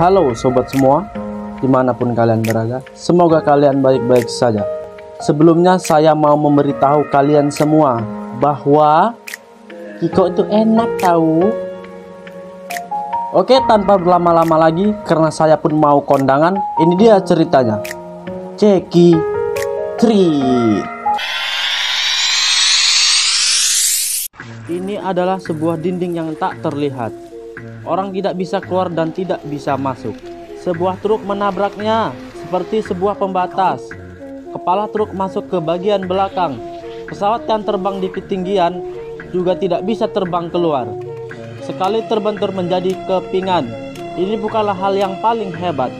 Halo sobat semua, dimanapun kalian berada, semoga kalian baik-baik saja. Sebelumnya saya mau memberitahu kalian semua bahwa Kiko itu enak tahu. Oke, tanpa berlama-lama lagi, karena saya pun mau kondangan, ini dia ceritanya. Ceki Treat. Ini adalah sebuah dinding yang tak terlihat. Orang tidak bisa keluar dan tidak bisa masuk. Sebuah truk menabraknya seperti sebuah pembatas. Kepala truk masuk ke bagian belakang. Pesawat yang terbang di ketinggian juga tidak bisa terbang keluar. Sekali terbentur menjadi kepingan. Ini bukanlah hal yang paling hebat.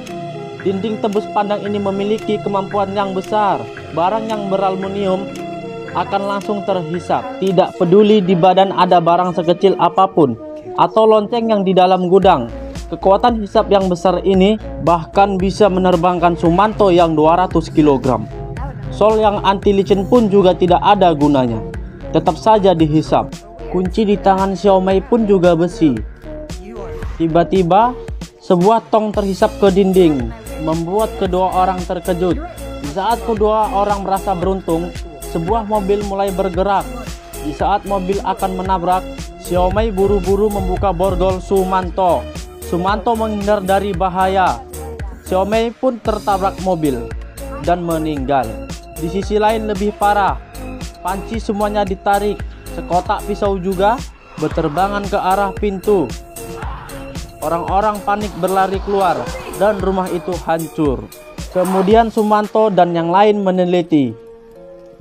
Dinding tembus pandang ini memiliki kemampuan yang besar. Barang yang beraluminium akan langsung terhisap. Tidak peduli di badan ada barang sekecil apapun atau lonceng yang di dalam gudang. Kekuatan hisap yang besar ini bahkan bisa menerbangkan Sumanto yang 200 kg. Sol yang anti licin pun juga tidak ada gunanya. Tetap saja dihisap. Kunci di tangan Xiaomei pun juga besi. Tiba-tiba sebuah tong terhisap ke dinding, membuat kedua orang terkejut. Di saat kedua orang merasa beruntung, sebuah mobil mulai bergerak. Di saat mobil akan menabrak, Xiaomei buru-buru membuka borgol Sumanto. Sumanto menghindar dari bahaya. Xiaomei pun tertabrak mobil dan meninggal. Di sisi lain lebih parah, panci semuanya ditarik. Sekotak pisau juga berterbangan ke arah pintu. Orang-orang panik berlari keluar dan rumah itu hancur. Kemudian Sumanto dan yang lain meneliti.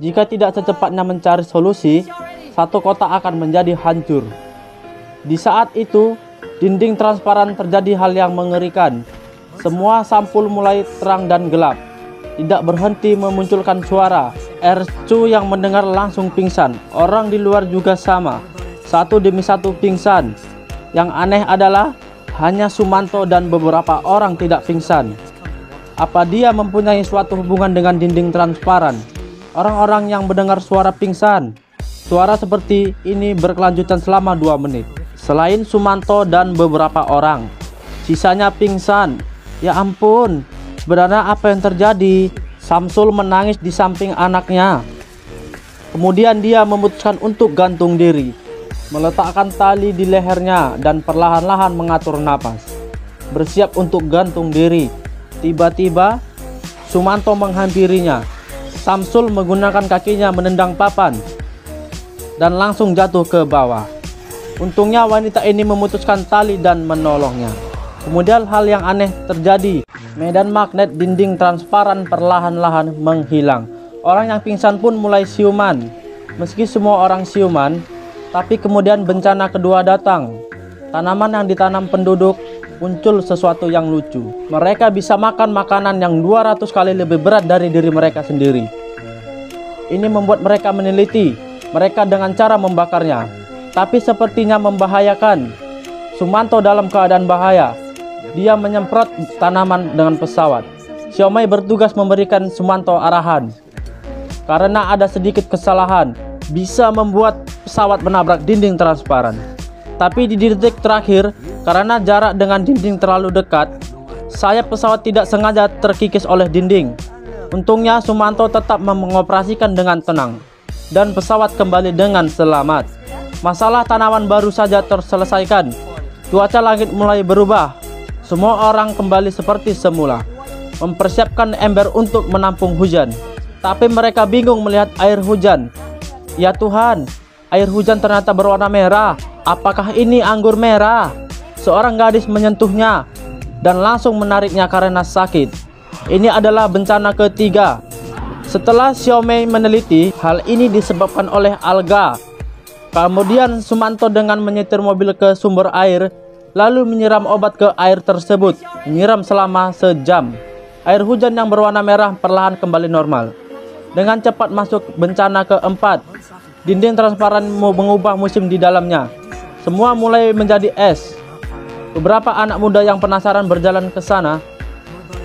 Jika tidak secepatnya mencari solusi, satu kota akan menjadi hancur. Di saat itu, dinding transparan terjadi hal yang mengerikan. Semua sampul mulai terang dan gelap. Tidak berhenti memunculkan suara. Ercu yang mendengar langsung pingsan. Orang di luar juga sama. Satu demi satu pingsan. Yang aneh adalah hanya Sumanto dan beberapa orang tidak pingsan. Apa dia mempunyai suatu hubungan dengan dinding transparan? Orang-orang yang mendengar suara pingsan. Suara seperti ini berkelanjutan selama 2 menit. Selain Sumanto dan beberapa orang, sisanya pingsan. Ya ampun, sebenarnya apa yang terjadi? Samsul menangis di samping anaknya. Kemudian dia memutuskan untuk gantung diri, meletakkan tali di lehernya dan perlahan-lahan mengatur napas, bersiap untuk gantung diri. Tiba-tiba Sumanto menghampirinya. Samsul menggunakan kakinya menendang papan dan langsung jatuh ke bawah. Untungnya wanita ini memutuskan tali dan menolongnya. Kemudian hal yang aneh terjadi. Medan magnet dinding transparan perlahan-lahan menghilang. Orang yang pingsan pun mulai siuman. Meski semua orang siuman, tapi kemudian bencana kedua datang. Tanaman yang ditanam penduduk muncul sesuatu yang lucu. Mereka bisa makan makanan yang 200 kali lebih berat dari diri mereka sendiri. Ini membuat mereka meneliti mereka dengan cara membakarnya, tapi sepertinya membahayakan. Sumanto dalam keadaan bahaya. Dia menyemprot tanaman dengan pesawat. Xiaomei bertugas memberikan Sumanto arahan. Karena ada sedikit kesalahan, bisa membuat pesawat menabrak dinding transparan. Tapi di detik terakhir, karena jarak dengan dinding terlalu dekat, sayap pesawat tidak sengaja terkikis oleh dinding. Untungnya Sumanto tetap mengoperasikan dengan tenang, dan pesawat kembali dengan selamat. Masalah tanaman baru saja terselesaikan. Cuaca langit mulai berubah. Semua orang kembali seperti semula, mempersiapkan ember untuk menampung hujan. Tapi mereka bingung melihat air hujan. Ya Tuhan, air hujan ternyata berwarna merah. Apakah ini anggur merah? Seorang gadis menyentuhnya dan langsung menariknya karena sakit. Ini adalah bencana ketiga. Setelah Xiaomei meneliti, hal ini disebabkan oleh alga. Kemudian Sumanto dengan menyetir mobil ke sumber air, lalu menyiram obat ke air tersebut. Menyiram selama sejam. Air hujan yang berwarna merah perlahan kembali normal. Dengan cepat masuk bencana keempat. Dinding transparan mengubah musim di dalamnya. Semua mulai menjadi es. Beberapa anak muda yang penasaran berjalan ke sana,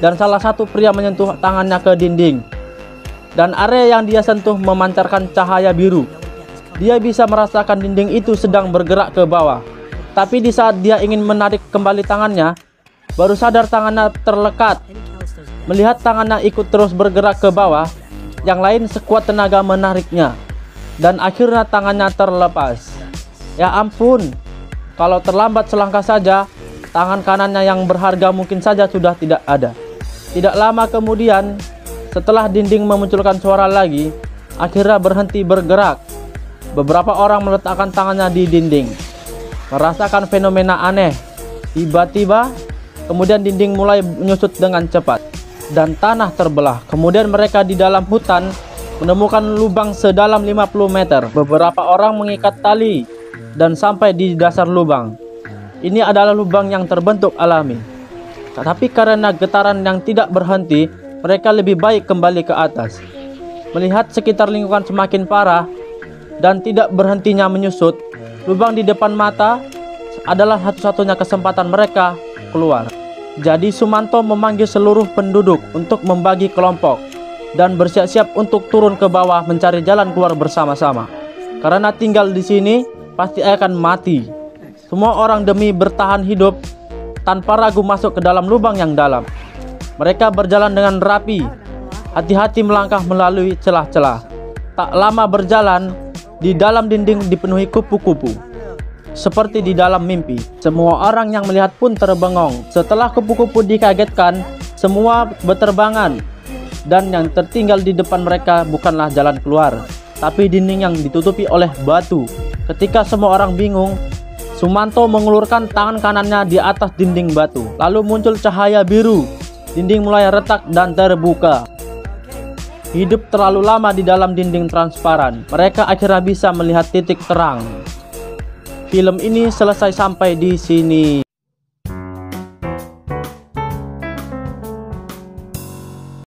dan salah satu pria menyentuh tangannya ke dinding. Dan area yang dia sentuh memancarkan cahaya biru. Dia bisa merasakan dinding itu sedang bergerak ke bawah. Tapi di saat dia ingin menarik kembali tangannya, baru sadar tangannya terlekat. Melihat tangannya ikut terus bergerak ke bawah, yang lain sekuat tenaga menariknya, dan akhirnya tangannya terlepas. Ya ampun, kalau terlambat selangkah saja, tangan kanannya yang berharga mungkin saja sudah tidak ada. Tidak lama kemudian, setelah dinding memunculkan suara lagi, akhirnya berhenti bergerak. Beberapa orang meletakkan tangannya di dinding, merasakan fenomena aneh. Tiba-tiba, kemudian dinding mulai menyusut dengan cepat, dan tanah terbelah. Kemudian mereka di dalam hutan menemukan lubang sedalam 50 meter. Beberapa orang mengikat tali dan sampai di dasar lubang. Ini adalah lubang yang terbentuk alami. Tetapi karena getaran yang tidak berhenti, mereka lebih baik kembali ke atas. Melihat sekitar lingkungan semakin parah dan tidak berhentinya menyusut, lubang di depan mata adalah satu-satunya kesempatan mereka keluar. Jadi Sumanto memanggil seluruh penduduk untuk membagi kelompok dan bersiap-siap untuk turun ke bawah mencari jalan keluar bersama-sama. Karena tinggal di sini pasti akan mati. Semua orang demi bertahan hidup tanpa ragu masuk ke dalam lubang yang dalam. Mereka berjalan dengan rapi, hati-hati melangkah melalui celah-celah. Tak lama berjalan, di dalam dinding dipenuhi kupu-kupu, seperti di dalam mimpi. Semua orang yang melihat pun terbengong. Setelah kupu-kupu dikagetkan, semua berterbangan, dan yang tertinggal di depan mereka bukanlah jalan keluar, tapi dinding yang ditutupi oleh batu. Ketika semua orang bingung, Sumanto mengulurkan tangan kanannya di atas dinding batu. Lalu muncul cahaya biru. Dinding mulai retak dan terbuka. Hidup terlalu lama di dalam dinding transparan, mereka akhirnya bisa melihat titik terang. Film ini selesai sampai di sini.